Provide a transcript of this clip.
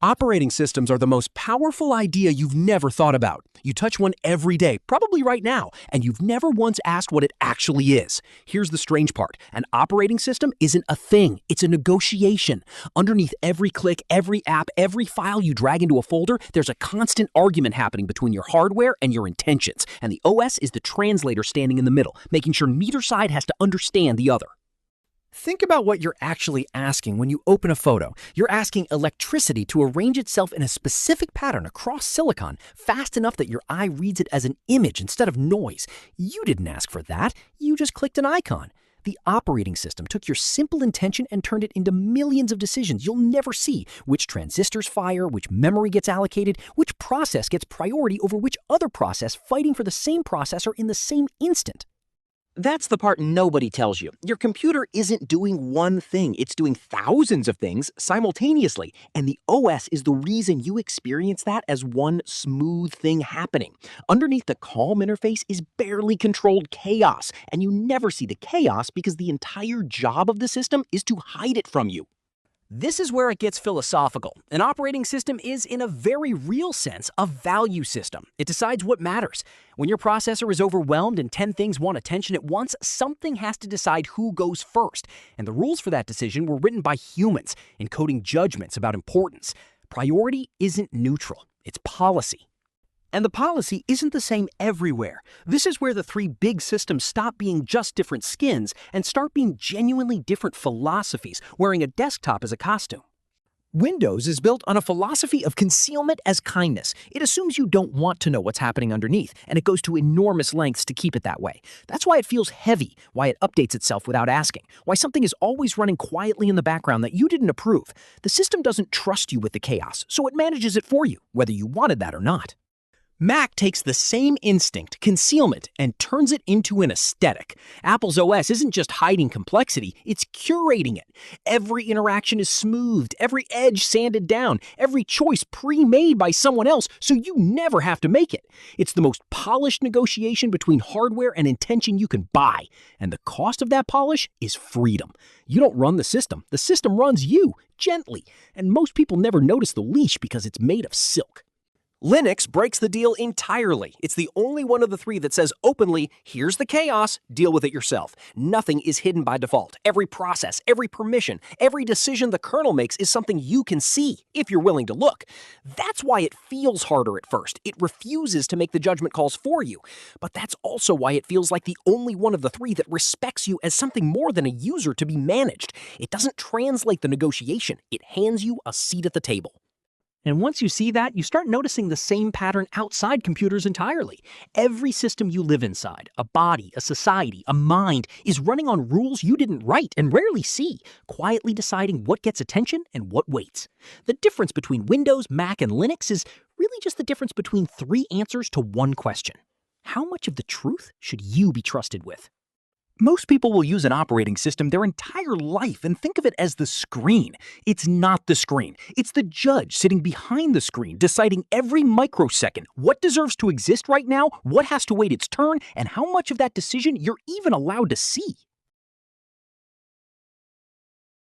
Operating systems are the most powerful idea you've never thought about. You touch one every day, probably right now, and you've never once asked what it actually is. Here's the strange part. An operating system isn't a thing, it's a negotiation. Underneath every click, every app, every file you drag into a folder, there's a constant argument happening between your hardware and your intentions. And the OS is the translator standing in the middle, making sure neither side has to understand the other. Think about what you're actually asking when you open a photo. You're asking electricity to arrange itself in a specific pattern across silicon, fast enough that your eye reads it as an image instead of noise. You didn't ask for that. You just clicked an icon. The operating system took your simple intention and turned it into millions of decisions you'll never see. Which transistors fire, which memory gets allocated, which process gets priority over which other process, fighting for the same processor in the same instant. That's the part nobody tells you. Your computer isn't doing one thing, it's doing thousands of things simultaneously. And the OS is the reason you experience that as one smooth thing happening. Underneath the calm interface is barely controlled chaos, and you never see the chaos because the entire job of the system is to hide it from you. This is where it gets philosophical. An operating system is, in a very real sense, a value system. It decides what matters. When your processor is overwhelmed and 10 things want attention at once, something has to decide who goes first. And the rules for that decision were written by humans, encoding judgments about importance. Priority isn't neutral, it's policy. And the policy isn't the same everywhere. This is where the three big systems stop being just different skins and start being genuinely different philosophies, wearing a desktop as a costume. Windows is built on a philosophy of concealment as kindness. It assumes you don't want to know what's happening underneath, and it goes to enormous lengths to keep it that way. That's why it feels heavy, why it updates itself without asking, why something is always running quietly in the background that you didn't approve. The system doesn't trust you with the chaos, so it manages it for you, whether you wanted that or not. Mac takes the same instinct, concealment, and turns it into an aesthetic. Apple's OS isn't just hiding complexity, it's curating it. Every interaction is smoothed, every edge sanded down, every choice pre-made by someone else so you never have to make it. It's the most polished negotiation between hardware and intention you can buy. And the cost of that polish is freedom. You don't run the system runs you, gently. And most people never notice the leash because it's made of silk. Linux breaks the deal entirely. It's the only one of the three that says openly, here's the chaos, deal with it yourself. Nothing is hidden by default. Every process, every permission, every decision the kernel makes is something you can see, if you're willing to look. That's why it feels harder at first. It refuses to make the judgment calls for you. But that's also why it feels like the only one of the three that respects you as something more than a user to be managed. It doesn't translate the negotiation. It hands you a seat at the table. And once you see that, you start noticing the same pattern outside computers entirely. Every system you live inside, a body, a society, a mind, is running on rules you didn't write and rarely see, quietly deciding what gets attention and what waits. The difference between Windows, Mac, and Linux is really just the difference between three answers to one question. How much of the truth should you be trusted with? Most people will use an operating system their entire life and think of it as the screen. It's not the screen. It's the judge sitting behind the screen, deciding every microsecond what deserves to exist right now, what has to wait its turn, and how much of that decision you're even allowed to see.